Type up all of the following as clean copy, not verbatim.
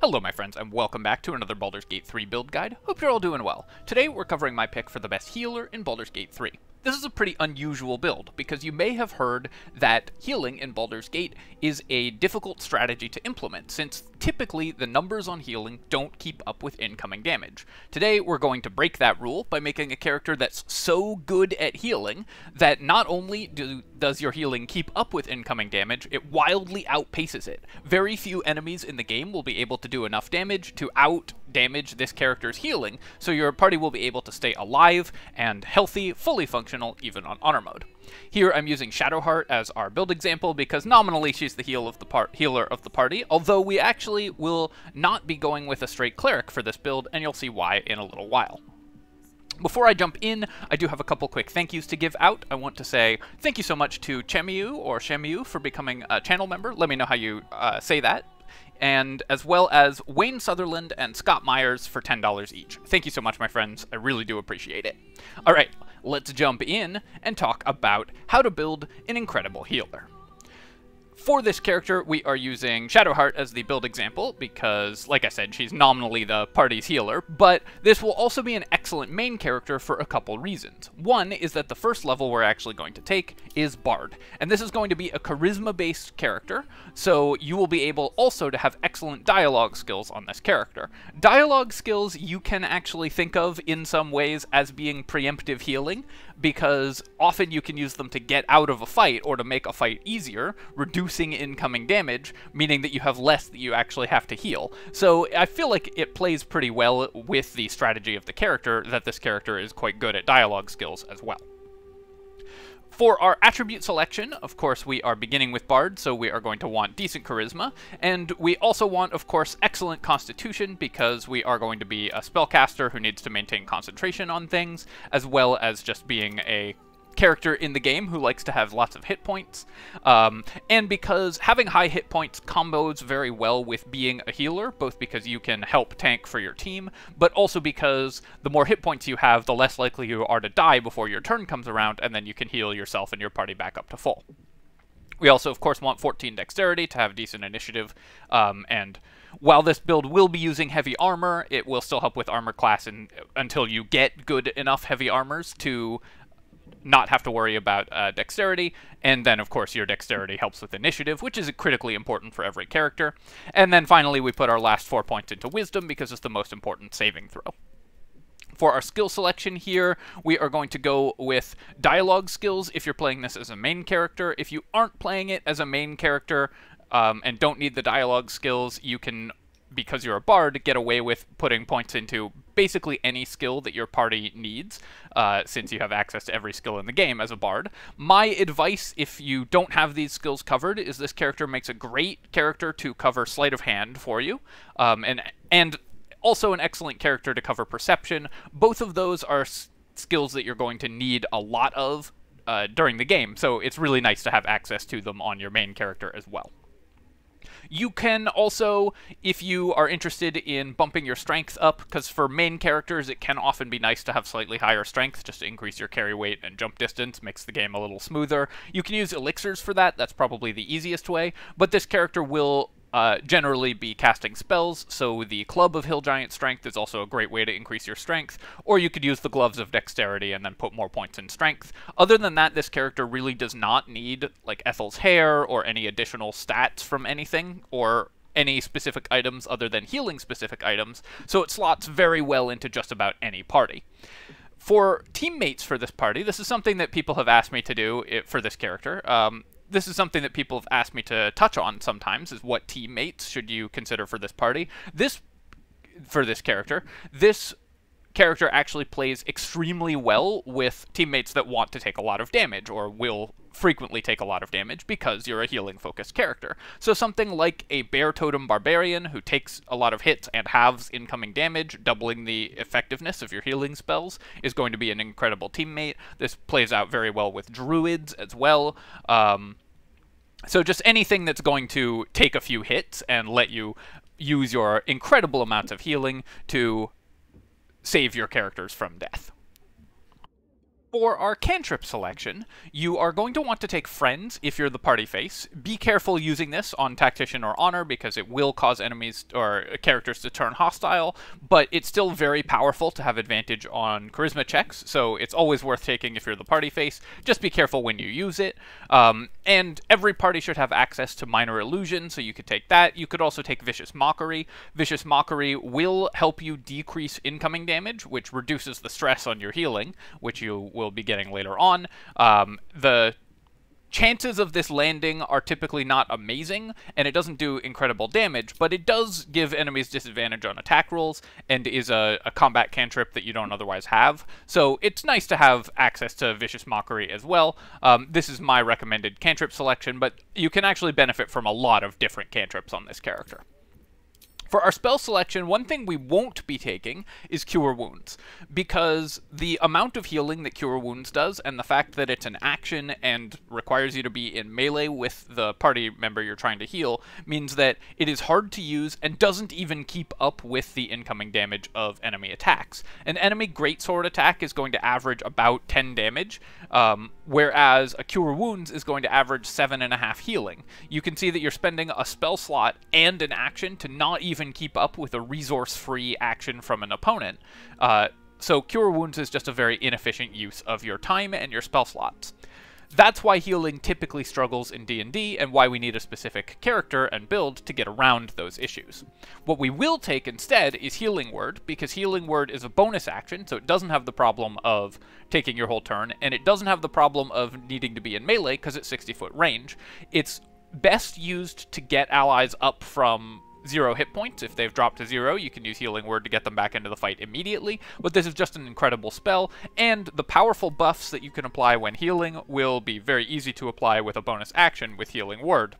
Hello my friends, and welcome back to another Baldur's Gate 3 build guide. Hope you're all doing well. Today we're covering my pick for the best healer in Baldur's Gate 3. This is a pretty unusual build, because you may have heard that healing in Baldur's Gate is a difficult strategy to implement, since typically the numbers on healing don't keep up with incoming damage. Today we're going to break that rule by making a character that's so good at healing that not only does your healing keep up with incoming damage, it wildly outpaces it. Very few enemies in the game will be able to do enough damage to out-damage this character's healing, so your party will be able to stay alive and healthy, fully functional, even on honor mode. Here I'm using Shadowheart as our build example because nominally she's the healer of the party, although we actually will not be going with a straight cleric for this build, and you'll see why in a little while. Before I jump in, I do have a couple quick thank yous to give out. I want to say thank you so much to Chemiu or Shemiu for becoming a channel member. Let me know how you say that. And as well as Wayne Sutherland and Scott Myers for $10 each. Thank you so much, my friends. I really do appreciate it. All right, let's jump in and talk about how to build an incredible healer. For this character, we are using Shadowheart as the build example because, like I said, she's nominally the party's healer, but this will also be an excellent main character for a couple reasons. One is that the first level we're actually going to take is Bard, and this is going to be a charisma-based character, so you will be able also to have excellent dialogue skills on this character. Dialogue skills you can actually think of in some ways as being preemptive healing, because often you can use them to get out of a fight or to make a fight easier, reducing incoming damage, meaning that you have less that you actually have to heal. So I feel like it plays pretty well with the strategy of the character that this character is quite good at dialogue skills as well. For our attribute selection, of course, we are beginning with Bard, so we are going to want decent charisma, and we also want, of course, excellent constitution, because we are going to be a spellcaster who needs to maintain concentration on things, as well as just being a character in the game who likes to have lots of hit points, and because having high hit points combos very well with being a healer, both because you can help tank for your team, but also because the more hit points you have, the less likely you are to die before your turn comes around, and then you can heal yourself and your party back up to full. We also, of course, want 14 dexterity to have decent initiative, and while this build will be using heavy armor, it will still help with armor class until you get good enough heavy armors to not have to worry about dexterity, and then of course your dexterity helps with initiative, which is critically important for every character. And then finally we put our last 4 points into wisdom because it's the most important saving throw. For our skill selection here, we are going to go with dialogue skills if you're playing this as a main character. If you aren't playing it as a main character and don't need the dialogue skills, you can, because you're a bard, get away with putting points into basically any skill that your party needs, since you have access to every skill in the game as a bard. My advice, if you don't have these skills covered, is this character makes a great character to cover sleight of hand for you, and also an excellent character to cover perception. Both of those are skills that you're going to need a lot of during the game, so it's really nice to have access to them on your main character as well. You can also, if you are interested in bumping your strength up, because for main characters it can often be nice to have slightly higher strength just to increase your carry weight and jump distance, makes the game a little smoother. You can use elixirs for that, that's probably the easiest way, but this character will generally be casting spells, so the Club of Hill Giant Strength is also a great way to increase your strength, or you could use the Gloves of Dexterity and then put more points in strength. Other than that, this character really does not need, like, Ethel's Hair or any additional stats from anything, or any specific items other than healing-specific items, so it slots very well into just about any party. For teammates for this party, this is something that people have asked me to do for this character. This is something that people have asked me to touch on sometimes, is what teammates should you consider for this party. For this character actually plays extremely well with teammates that want to take a lot of damage, or will frequently take a lot of damage because you're a healing-focused character. So something like a Bear Totem Barbarian who takes a lot of hits and halves incoming damage, doubling the effectiveness of your healing spells, is going to be an incredible teammate. This plays out very well with Druids as well. So just anything that's going to take a few hits and let you use your incredible amounts of healing to save your characters from death. For our cantrip selection, you are going to want to take Friends if you're the party face. Be careful using this on Tactician or Honor because it will cause enemies or characters to turn hostile, but it's still very powerful to have advantage on Charisma checks, so it's always worth taking if you're the party face. Just be careful when you use it. And every party should have access to Minor Illusion, so you could take that. You could also take Vicious Mockery. Vicious Mockery will help you decrease incoming damage, which reduces the stress on your healing, which you will be getting later on. The chances of this landing are typically not amazing, and it doesn't do incredible damage, but it does give enemies disadvantage on attack rolls, and is a combat cantrip that you don't otherwise have. So it's nice to have access to Vicious Mockery as well. This is my recommended cantrip selection, but you can actually benefit from a lot of different cantrips on this character. For our spell selection, one thing we won't be taking is Cure Wounds, because the amount of healing that Cure Wounds does, and the fact that it's an action and requires you to be in melee with the party member you're trying to heal, means that it is hard to use and doesn't even keep up with the incoming damage of enemy attacks. An enemy greatsword attack is going to average about 10 damage, whereas a Cure Wounds is going to average 7.5 healing. You can see that you're spending a spell slot and an action to not even keep up with a resource-free action from an opponent. So Cure Wounds is just a very inefficient use of your time and your spell slots. That's why healing typically struggles in D&D, and why we need a specific character and build to get around those issues. What we will take instead is Healing Word, because Healing Word is a bonus action, so it doesn't have the problem of taking your whole turn, and it doesn't have the problem of needing to be in melee, because it's 60-foot range. It's best used to get allies up from 0 hit points. If they've dropped to 0, you can use Healing Word to get them back into the fight immediately, but this is just an incredible spell, and the powerful buffs that you can apply when healing will be very easy to apply with a bonus action with Healing Word.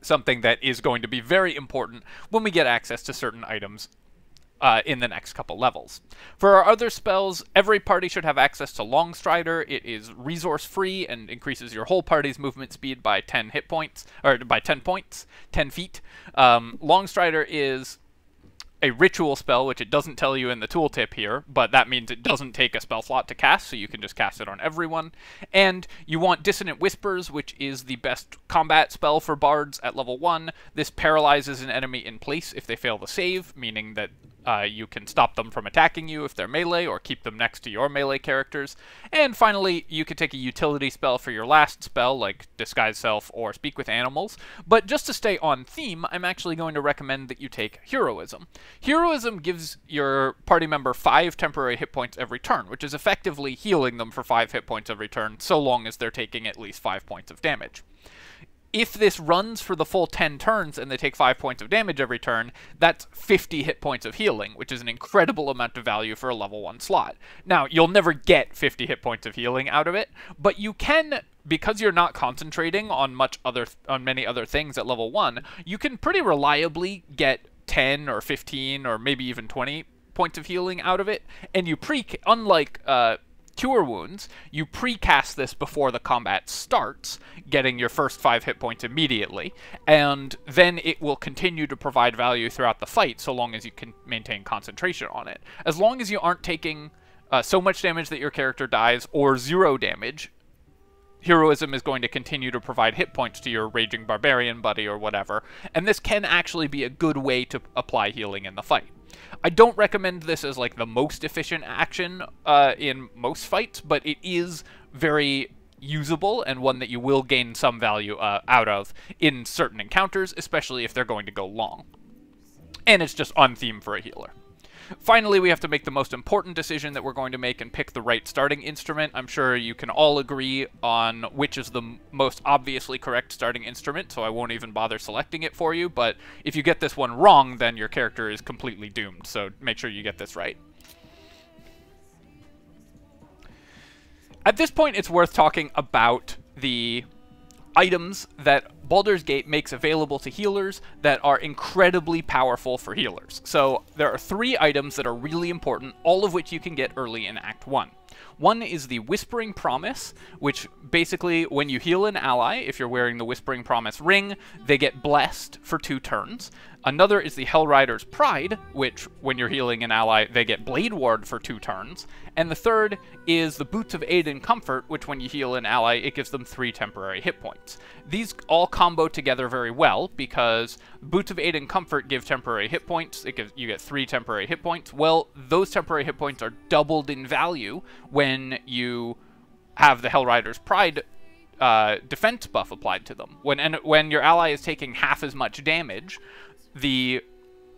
Something that is going to be very important when we get access to certain items in the next couple levels. For our other spells, every party should have access to Longstrider. It is resource-free and increases your whole party's movement speed by 10 hit points, or by 10 points, 10 feet. Longstrider is a ritual spell, which it doesn't tell you in the tooltip here, but that means it doesn't take a spell slot to cast, so you can just cast it on everyone. And you want Dissonant Whispers, which is the best combat spell for bards at level 1. This paralyzes an enemy in place if they fail the save, meaning that you can stop them from attacking you if they're melee, or keep them next to your melee characters. And finally, you could take a utility spell for your last spell, like Disguise Self or Speak with Animals. But just to stay on theme, I'm actually going to recommend that you take Heroism. Heroism gives your party member 5 temporary hit points every turn, which is effectively healing them for 5 hit points every turn, so long as they're taking at least 5 points of damage. If this runs for the full 10 turns and they take 5 points of damage every turn, that's 50 hit points of healing, which is an incredible amount of value for a level 1 slot. Now, you'll never get 50 hit points of healing out of it, but you can, because you're not concentrating on many other things at level 1, you can pretty reliably get 10 or 15 or maybe even 20 points of healing out of it, and you unlike Cure Wounds, you precast this before the combat starts, getting your first 5 hit points immediately, and then it will continue to provide value throughout the fight so long as you can maintain concentration on it. As long as you aren't taking so much damage that your character dies, or 0 damage, Heroism is going to continue to provide hit points to your Raging Barbarian buddy or whatever, and this can actually be a good way to apply healing in the fight. I don't recommend this as like the most efficient action in most fights, but it is very usable and one that you will gain some value out of in certain encounters, especially if they're going to go long. And it's just on theme for a healer. Finally, we have to make the most important decision that we're going to make and pick the right starting instrument. I'm sure you can all agree on which is the most obviously correct starting instrument, so I won't even bother selecting it for you, but if you get this one wrong, then your character is completely doomed, so make sure you get this right. At this point, it's worth talking about the items that Baldur's Gate makes available to healers that are incredibly powerful for healers. So there are 3 items that are really important, all of which you can get early in Act 1. One is the Whispering Promise, which basically, when you heal an ally, if you're wearing the Whispering Promise ring, they get blessed for 2 turns. Another is the Hellrider's Pride, which, when you're healing an ally, they get Blade Ward for 2 turns. And the third is the Boots of Aid and Comfort, which when you heal an ally, it gives them 3 temporary hit points. These all combo together very well, because Boots of Aid and Comfort give temporary hit points. You get 3 temporary hit points. Well, those temporary hit points are doubled in value when you have the Hellrider's Pride defense buff applied to them. When your ally is taking half as much damage, the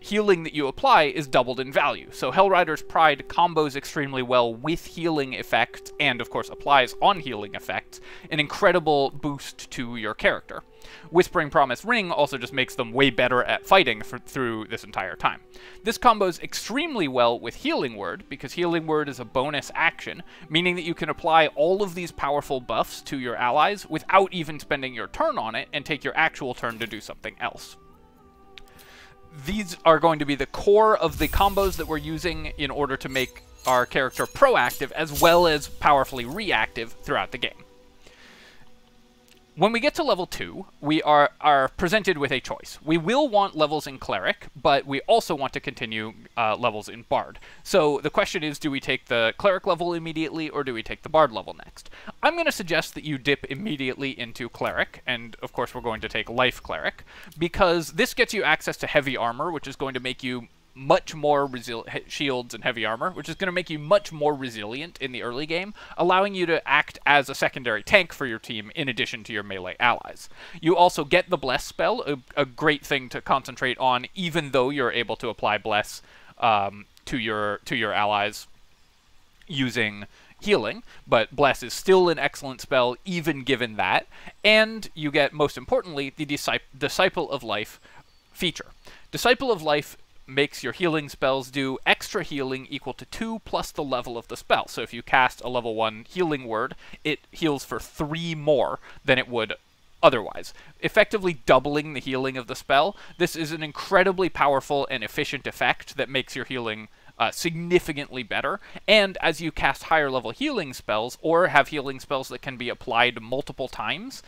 healing that you apply is doubled in value. So Hellrider's Pride combos extremely well with healing effects, and of course applies on healing effects, an incredible boost to your character. Whispering Promise Ring also just makes them way better at fighting through this entire time. This combos extremely well with Healing Word, because Healing Word is a bonus action, meaning that you can apply all of these powerful buffs to your allies without even spending your turn on it, and take your actual turn to do something else. These are going to be the core of the combos that we're using in order to make our character proactive as well as powerfully reactive throughout the game. When we get to level 2, we are presented with a choice. We will want levels in Cleric, but we also want to continue levels in Bard. So the question is, do we take the Cleric level immediately, or do we take the Bard level next? I'm going to suggest that you dip immediately into Cleric, and of course we're going to take Life Cleric, because this gets you access to heavy armor, which is going to make you much more shields and heavy armor, which is going to make you much more resilient in the early game, allowing you to act as a secondary tank for your team in addition to your melee allies. You also get the Bless spell, a great thing to concentrate on, even though you're able to apply Bless to your allies using healing, but Bless is still an excellent spell even given that, and you get, most importantly, the Disciple of Life feature. Disciple of Life makes your healing spells do extra healing equal to 2 plus the level of the spell. So if you cast a level 1 healing word, it heals for 3 more than it would otherwise, effectively doubling the healing of the spell. This is an incredibly powerful and efficient effect that makes your healing significantly better, and as you cast higher level healing spells, or have healing spells that can be applied multiple times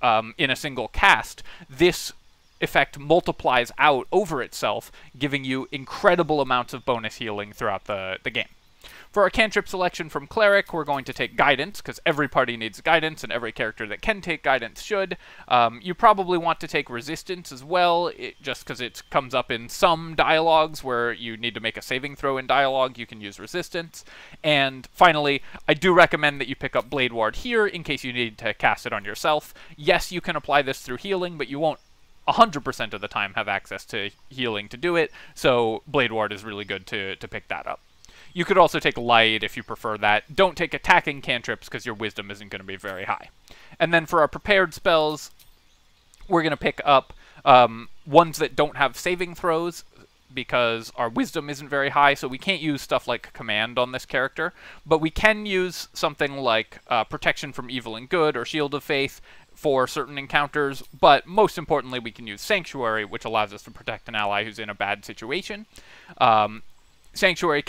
in a single cast, this effect multiplies out over itself, giving you incredible amounts of bonus healing throughout the game. For our cantrip selection from Cleric, we're going to take Guidance, because every party needs Guidance, and every character that can take Guidance should. You probably want to take Resistance as well, just because it comes up in some dialogues where you need to make a saving throw in dialogue, you can use Resistance. And finally, I do recommend that you pick up Blade Ward here, in case you need to cast it on yourself. Yes, you can apply this through healing, but you won't 100% of the time have access to healing to do it, so Blade Ward is really good to pick that up. You could also take Light if you prefer that. Don't take attacking cantrips because your wisdom isn't going to be very high. And then for our prepared spells, we're going to pick up ones that don't have saving throws, because our wisdom isn't very high, so we can't use stuff like Command on this character, but we can use something like Protection from Evil and Good or Shield of Faith for certain encounters, but most importantly we can use Sanctuary, which allows us to protect an ally who's in a bad situation. Sanctuary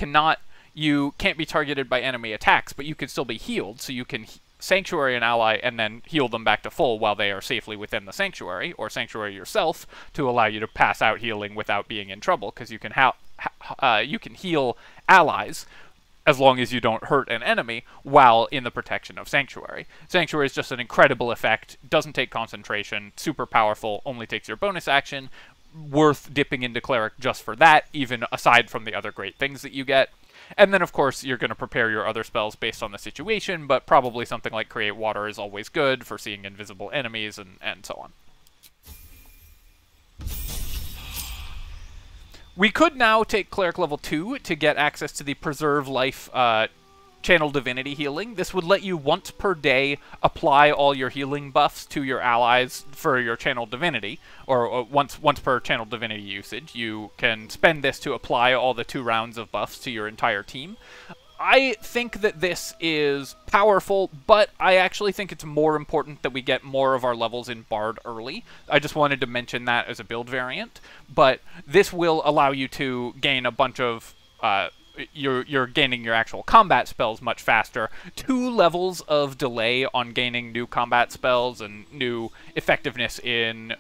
you can't be targeted by enemy attacks, but you can still be healed, so you can Sanctuary an ally and then heal them back to full while they are safely within the Sanctuary, or Sanctuary yourself to allow you to pass out healing without being in trouble, because you can heal allies as long as you don't hurt an enemy while in the protection of Sanctuary. Sanctuary is just an incredible effect, doesn't take concentration, super powerful, only takes your bonus action, worth dipping into Cleric just for that, even aside from the other great things that you get. And then, of course, you're going to prepare your other spells based on the situation, but probably something like Create Water is always good for seeing invisible enemies and so on. We could now take Cleric level 2 to get access to the Preserve Life Channel Divinity healing. This would let you once per day apply all your healing buffs to your allies for your Channel Divinity, or once per Channel Divinity usage. You can spend this to apply all the 2 rounds of buffs to your entire team. I think that this is powerful, but I actually think it's more important that we get more of our levels in Bard early. I just wanted to mention that as a build variant, but this will allow you to gain a bunch of... You're gaining your actual combat spells much faster. 2 levels of delay on gaining new combat spells and new effectiveness in...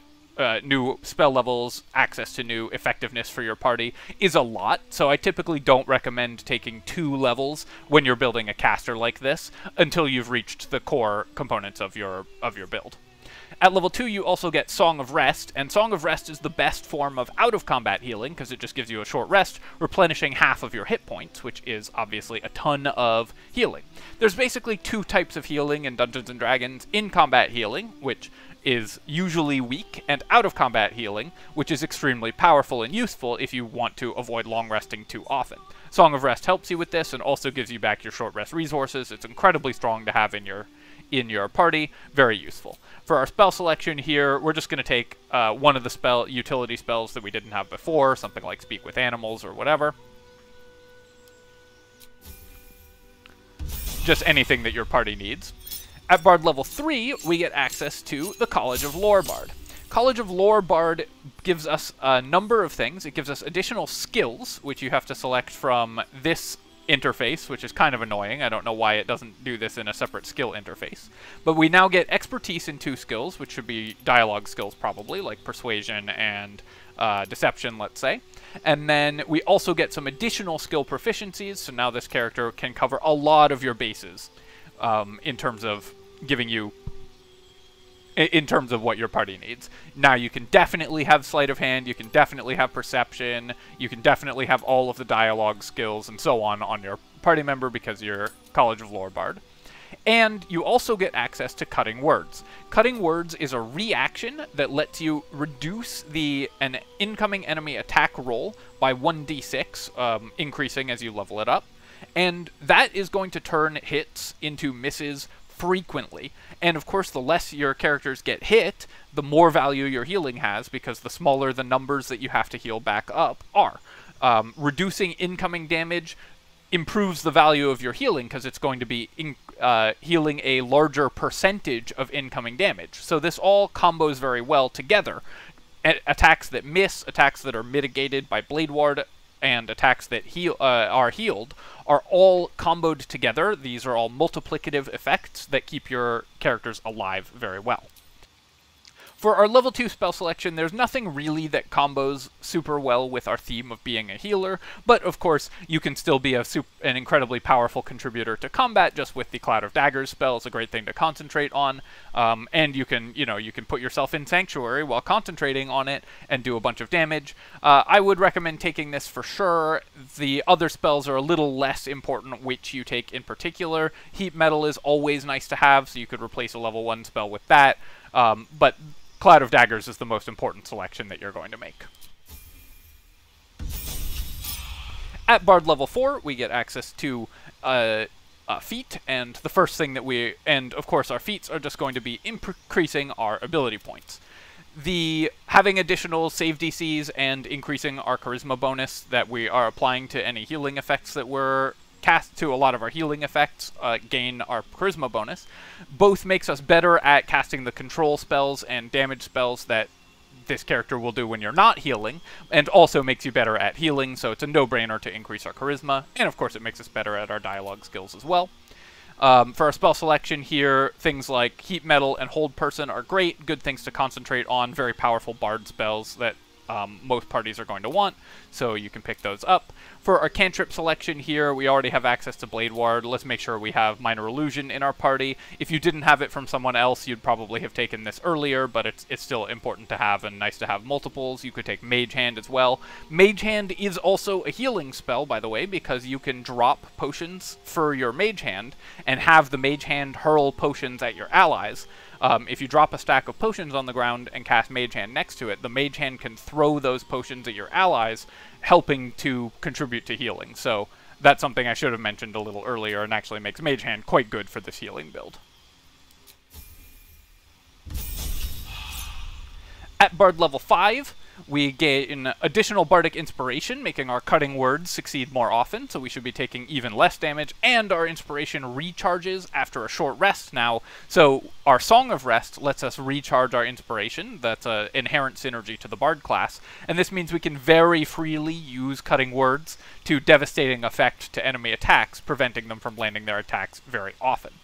new spell levels, access to new effectiveness for your party is a lot, so I typically don't recommend taking 2 levels when you're building a caster like this until you've reached the core components of your build. At level 2, you also get Song of Rest, and Song of Rest is the best form of out-of-combat healing, because it just gives you a short rest, replenishing half of your hit points, which is obviously a ton of healing. There's basically 2 types of healing in Dungeons & Dragons: in-combat healing, which is usually weak, and out-of-combat healing, which is extremely powerful and useful if you want to avoid long resting too often. Song of Rest helps you with this, and also gives you back your short rest resources. It's incredibly strong to have in your party, very useful. For our spell selection here, we're just going to take one of the utility spells that we didn't have before, something like Speak with Animals or whatever. Just anything that your party needs. At Bard level 3, we get access to the College of Lore Bard. College of Lore Bard gives us a number of things. It gives us additional skills, which you have to select from this interface, which is kind of annoying. I don't know why it doesn't do this in a separate skill interface. But we now get expertise in 2 skills, which should be dialogue skills probably, like Persuasion and Deception, let's say. And then we also get some additional skill proficiencies, so now this character can cover a lot of your bases in terms of giving you... in terms of what your party needs. Now, you can definitely have Sleight of Hand, you can definitely have Perception, you can definitely have all of the dialogue skills and so on your party member because you're College of Lore Bard. And you also get access to Cutting Words. Cutting Words is a reaction that lets you reduce an incoming enemy attack roll by 1d6, increasing as you level it up. And that is going to turn hits into misses frequently. And of course, the less your characters get hit, the more value your healing has, because the smaller the numbers that you have to heal back up are. Reducing incoming damage improves the value of your healing, because it's going to be healing a larger percentage of incoming damage. So this all combos very well together. Attacks that miss, attacks that are mitigated by Blade Ward, and attacks that are healed are all comboed together. These are all multiplicative effects that keep your characters alive very well. For our level 2 spell selection, there's nothing really that combos super well with our theme of being a healer, but of course you can still be an incredibly powerful contributor to combat just with the Cloud of Daggers spell. It's a great thing to concentrate on, and you can put yourself in Sanctuary while concentrating on it and do a bunch of damage. I would recommend taking this for sure. The other spells are a little less important which you take in particular. Heat Metal is always nice to have, so you could replace a level 1 spell with that, but Cloud of Daggers is the most important selection that you're going to make. At Bard level 4, we get access to a feat, and the first thing that and of course our feats are just going to be increasing our ability points. Having additional save DCs and increasing our charisma bonus that we are applying to any healing effects that we're cast to a lot of our healing effects, gain our charisma bonus, both makes us better at casting the control spells and damage spells that this character will do when you're not healing, and also makes you better at healing, so it's a no-brainer to increase our charisma, and of course it makes us better at our dialogue skills as well. For our spell selection here, things like Heat Metal and Hold Person are great, good things to concentrate on, very powerful bard spells that most parties are going to want, so you can pick those up. For our cantrip selection here, we already have access to Blade Ward. Let's make sure we have Minor Illusion in our party. If you didn't have it from someone else, you'd probably have taken this earlier, but it's still important to have and nice to have multiples. You could take Mage Hand as well. Mage Hand is also a healing spell, by the way, because you can drop potions for your Mage Hand and have the Mage Hand hurl potions at your allies. If you drop a stack of potions on the ground and cast Mage Hand next to it, the Mage Hand can throw those potions at your allies, helping to contribute to healing. So that's something I should have mentioned a little earlier, and actually makes Mage Hand quite good for this healing build. At Bard level 5, We gain additional bardic inspiration, making our cutting words succeed more often, so we should be taking even less damage, and our inspiration recharges after a short rest now, so our Song of Rest lets us recharge our inspiration. That's an inherent synergy to the Bard class, and this means we can very freely use cutting words to devastating effect to enemy attacks, preventing them from landing their attacks very often.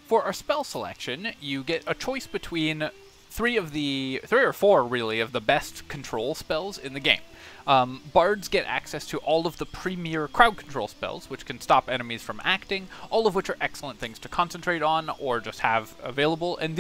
For our spell selection, you get a choice between three or four really of the best control spells in the game. Bards get access to all of the premier crowd control spells, which can stop enemies from acting, all of which are excellent things to concentrate on or just have available, and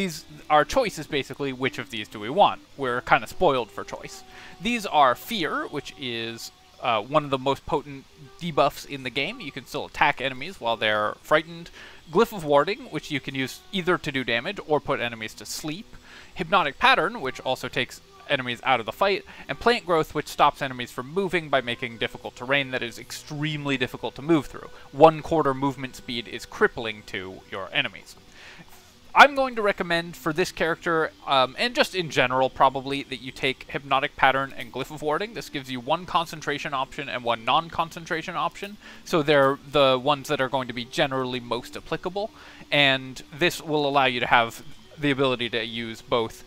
our choice is basically which of these do we want. We're kind of spoiled for choice. These are Fear, which is one of the most potent debuffs in the game. You can still attack enemies while they're frightened. Glyph of Warding, which you can use either to do damage or put enemies to sleep. Hypnotic Pattern, which also takes enemies out of the fight, and Plant Growth, which stops enemies from moving by making difficult terrain that is extremely difficult to move through. 1/4 movement speed is crippling to your enemies. I'm going to recommend for this character, and just in general probably, that you take Hypnotic Pattern and Glyph of Warding. This gives you one concentration option and one non-concentration option, so they're the ones that are going to be generally most applicable, and this will allow you to have the ability to use both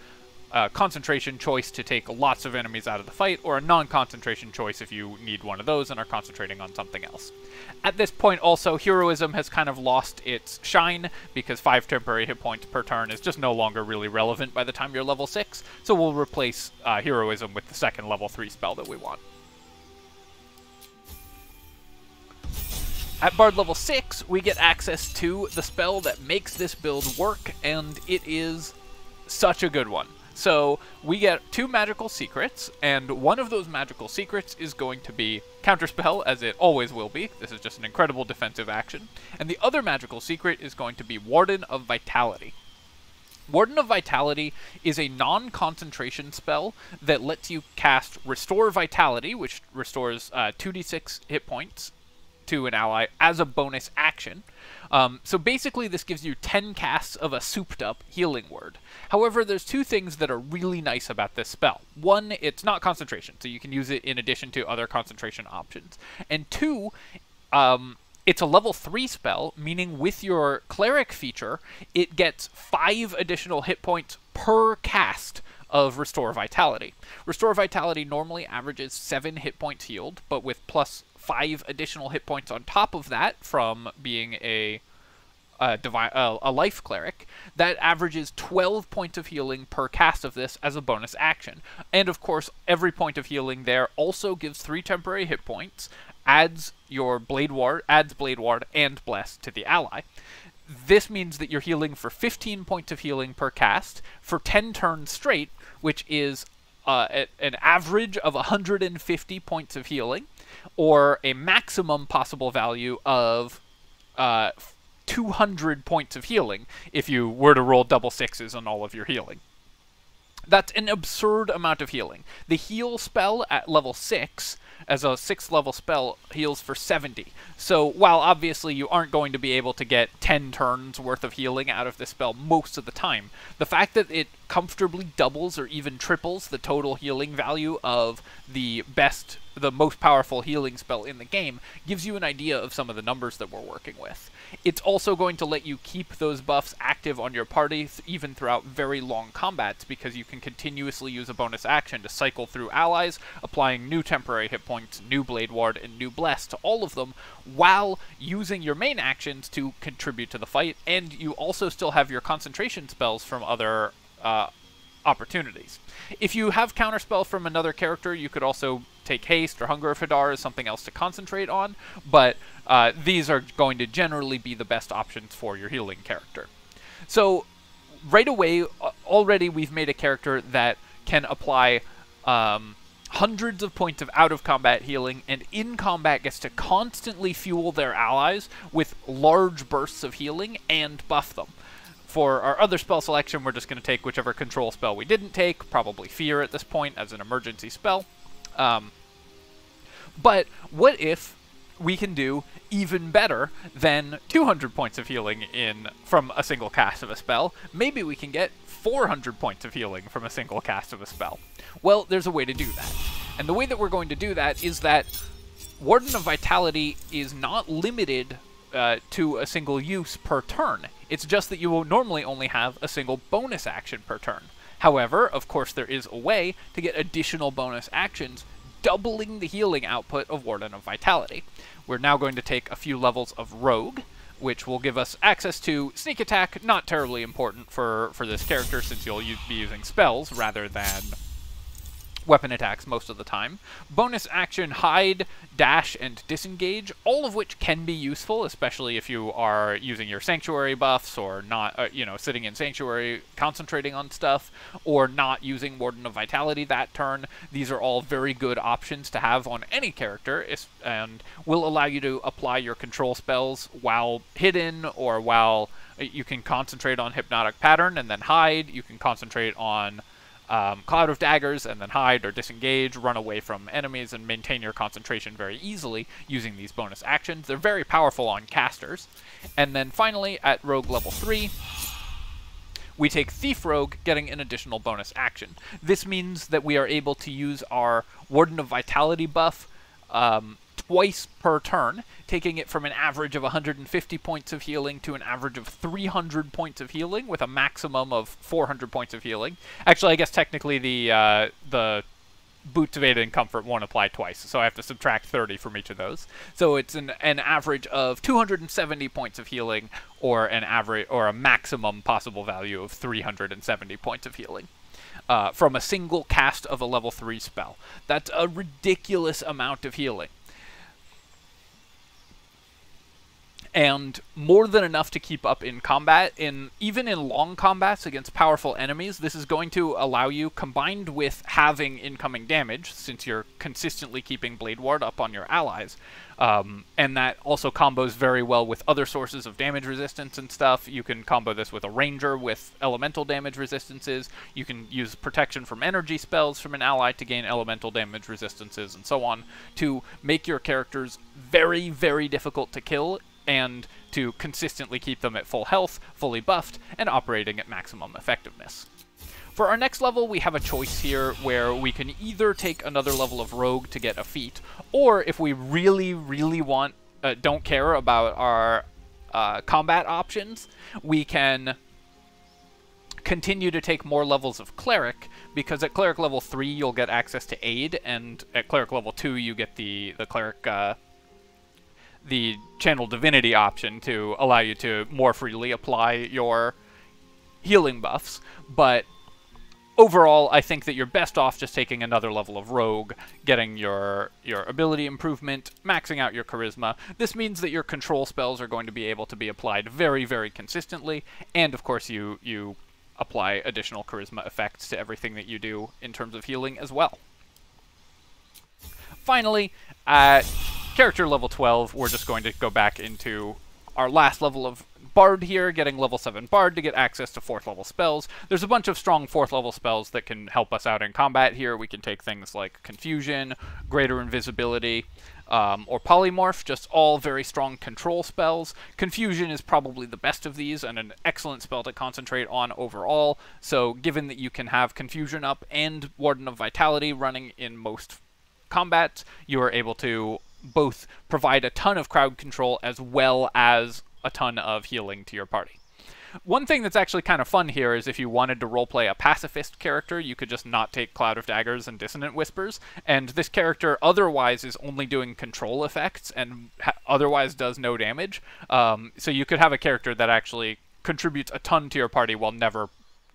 concentration choice to take lots of enemies out of the fight, or a non-concentration choice if you need one of those and are concentrating on something else. At this point also, Heroism has kind of lost its shine, because 5 temporary hit points per turn is just no longer really relevant by the time you're level 6, so we'll replace Heroism with the second level 3 spell that we want. At Bard level 6, we get access to the spell that makes this build work, and it is such a good one. So we get 2 magical secrets, and one of those magical secrets is going to be Counterspell, as it always will be. This is just an incredible defensive action. And the other magical secret is going to be Warden of Vitality. Warden of Vitality is a non-concentration spell that lets you cast Restore Vitality, which restores 2d6 hit points to an ally as a bonus action. So basically this gives you 10 casts of a souped up healing word. However, there's 2 things that are really nice about this spell. 1, it's not concentration, so you can use it in addition to other concentration options. And 2, it's a level 3 spell, meaning with your Cleric feature, it gets 5 additional hit points per cast of Restore Vitality. Restore Vitality normally averages 7 hit points healed, but with plus 5 additional hit points on top of that from being a life cleric, that averages 12 points of healing per cast of this as a bonus action. And of course, every point of healing there also gives 3 temporary hit points, adds Blade Ward and Bless to the ally. This means that you're healing for 15 points of healing per cast for 10 turns straight, which is an average of 150 points of healing, or a maximum possible value of 200 points of healing if you were to roll double 6s on all of your healing. That's an absurd amount of healing. The heal spell at level 6, as a 6th level spell, heals for 70. So while obviously you aren't going to be able to get 10 turns worth of healing out of this spell most of the time, the fact that it comfortably doubles or even triples the total healing value of the most powerful healing spell in the game gives you an idea of some of the numbers that we're working with. It's also going to let you keep those buffs active on your party even throughout very long combats, because you can continuously use a bonus action to cycle through allies, applying new temporary hit points, new Blade Ward, and new Bless to all of them, while using your main actions to contribute to the fight, and you also still have your concentration spells from other opportunities. If you have Counterspell from another character, you could also take Haste or Hunger of Hadar as something else to concentrate on, but these are going to generally be the best options for your healing character. So right away, already we've made a character that can apply hundreds of points of out-of-combat healing, and in combat gets to constantly fuel their allies with large bursts of healing and buff them. For our other spell selection, we're just going to take whichever control spell we didn't take, probably Fear at this point as an emergency spell. But what if we can do even better than 200 points of healing from a single cast of a spell. Maybe we can get 400 points of healing from a single cast of a spell. Well, there's a way to do that. And the way that we're going to do that is that Warden of Vitality is not limited to a single use per turn. It's just that you will normally only have a single bonus action per turn. However, of course, there is a way to get additional bonus actions, doubling the healing output of Warden of Vitality. We're now going to take a few levels of Rogue, which will give us access to Sneak Attack, not terribly important for this character since you'll be using spells rather than weapon attacks most of the time. Bonus action Hide, Dash, and Disengage, all of which can be useful, especially if you are using your Sanctuary buffs or not, sitting in Sanctuary, concentrating on stuff, or not using Warden of Vitality that turn. These are all very good options to have on any character, and will allow you to apply your control spells while hidden, or while you can concentrate on Hypnotic Pattern and then hide. You can concentrate on Cloud of Daggers and then hide or disengage, run away from enemies, and maintain your concentration very easily using these bonus actions. They're very powerful on casters. And then finally, at Rogue level 3, we take Thief Rogue, getting an additional bonus action. This means that we are able to use our Warden of Vitality buff twice per turn, taking it from an average of 150 points of healing to an average of 300 points of healing, with a maximum of 400 points of healing. Actually, I guess technically the Boots of Aid and Comfort won't apply twice, so I have to subtract 30 from each of those. So it's an average of 270 points of healing, or a maximum possible value of 370 points of healing. From a single cast of a level 3 spell. That's a ridiculous amount of healing. And more than enough to keep up in combat. Even in long combats against powerful enemies, this is going to allow you, combined with having incoming damage, since you're consistently keeping Blade Ward up on your allies, and that also combos very well with other sources of damage resistance and stuff. You can combo this with a Ranger with elemental damage resistances. You can use protection from energy spells from an ally to gain elemental damage resistances, and so on, to make your characters very, very difficult to kill, and to consistently keep them at full health, fully buffed, and operating at maximum effectiveness. For our next level, we have a choice here where we can either take another level of Rogue to get a feat, or if we really, really don't care about our combat options, we can continue to take more levels of Cleric, because at Cleric level 3 you'll get access to Aid, and at Cleric level 2 you get the Cleric the Channel Divinity option to allow you to more freely apply your healing buffs. But overall, I think that you're best off just taking another level of Rogue, getting your ability improvement, maxing out your charisma. This means that your control spells are going to be able to be applied very, very consistently, and of course you apply additional charisma effects to everything that you do in terms of healing as well. Finally, at character level 12, we're just going to go back into our last level of Bard here, getting level 7 Bard to get access to 4th level spells. There's a bunch of strong 4th level spells that can help us out in combat here. We can take things like Confusion, Greater Invisibility, or Polymorph, just all very strong control spells. Confusion is probably the best of these and an excellent spell to concentrate on overall, so given that you can have Confusion up and Warden of Vitality running in most combats, you are able to both provide a ton of crowd control as well as a ton of healing to your party. One thing that's actually kind of fun here is if you wanted to roleplay a pacifist character, you could just not take Cloud of Daggers and Dissonant Whispers, and this character otherwise is only doing control effects and otherwise does no damage. So you could have a character that actually contributes a ton to your party while never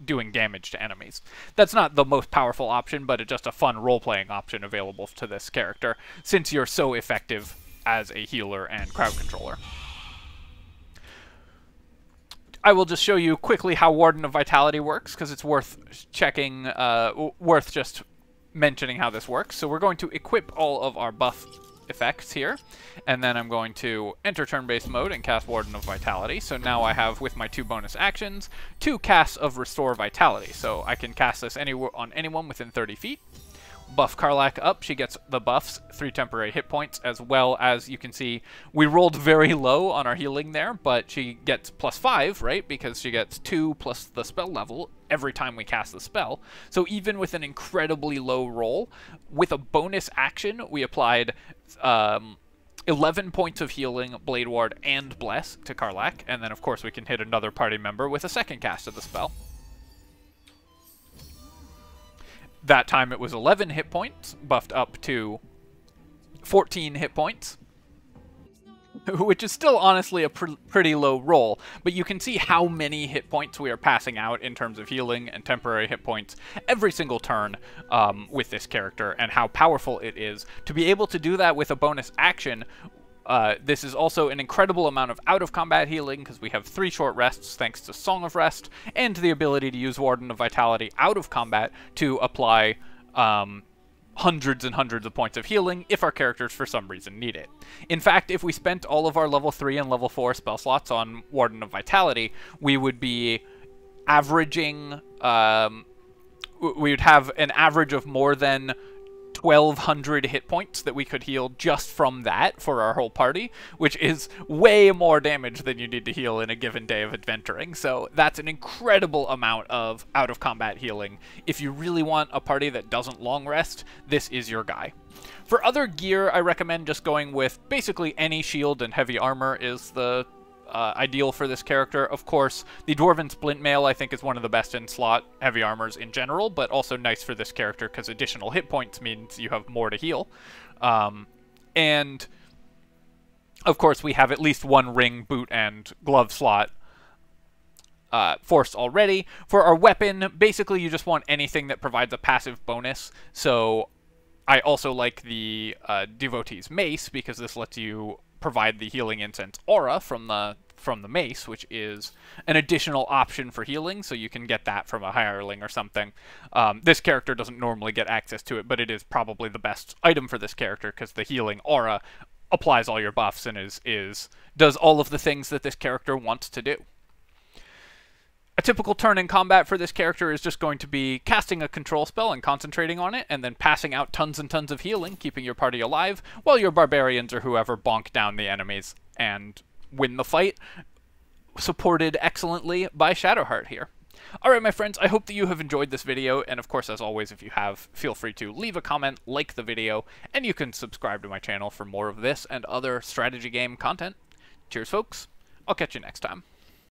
doing damage to enemies. That's not the most powerful option, but it's just a fun role-playing option available to this character, since you're so effective as a healer and crowd controller. I will just show you quickly how Warden of Vitality works, because it's worth checking, worth just mentioning how this works. So we're going to equip all of our buff effects here, and then I'm going to enter turn-based mode and cast Warden of Vitality. So now I have, with my 2 bonus actions, 2 casts of Restore Vitality. So I can cast this on anyone within 30 feet. buff Karlach up, she gets the buffs, 3 temporary hit points, as well as you can see we rolled very low on our healing there, but she gets +5, right? Because she gets 2 plus the spell level every time we cast the spell. So even with an incredibly low roll, with a bonus action, we applied 11 points of healing, Blade Ward, and Bless to Karlach, and then of course we can hit another party member with a second cast of the spell. That time it was 11 hit points, buffed up to 14 hit points, which is still honestly a pretty low roll, but you can see how many hit points we are passing out in terms of healing and temporary hit points every single turn with this character, and how powerful it is to be able to do that with a bonus action. This is also an incredible amount of out-of-combat healing, because we have 3 short rests thanks to Song of Rest, and the ability to use Warden of Vitality out of combat to apply hundreds and hundreds of points of healing if our characters for some reason need it. In fact, if we spent all of our level 3 and level 4 spell slots on Warden of Vitality, we would be averaging, we would have an average of more than 1,200 hit points that we could heal just from that for our whole party, which is way more damage than you need to heal in a given day of adventuring. So that's an incredible amount of out-of-combat healing. If you really want a party that doesn't long rest, this is your guy. For other gear, I recommend just going with basically any shield and heavy armor is the ideal for this character. Of course, the Dwarven Splint Mail I think is one of the best in slot heavy armors in general, but also nice for this character because additional hit points means you have more to heal. And of course we have at least 1 ring, boot, and glove slot forced already. For our weapon, basically you just want anything that provides a passive bonus, so I also like the Devotee's Mace because this lets you provide the healing incense aura from the mace, which is an additional option for healing, so you can get that from a hireling or something. This character doesn't normally get access to it, but it is probably the best item for this character because the healing aura applies all your buffs and does all of the things that this character wants to do. A typical turn in combat for this character is just going to be casting a control spell and concentrating on it, and then passing out tons and tons of healing, keeping your party alive, while your barbarians or whoever bonk down the enemies and win the fight, supported excellently by Shadowheart here. Alright my friends, I hope that you have enjoyed this video, and of course as always if you have, feel free to leave a comment, like the video, and you can subscribe to my channel for more of this and other strategy game content. Cheers folks, I'll catch you next time.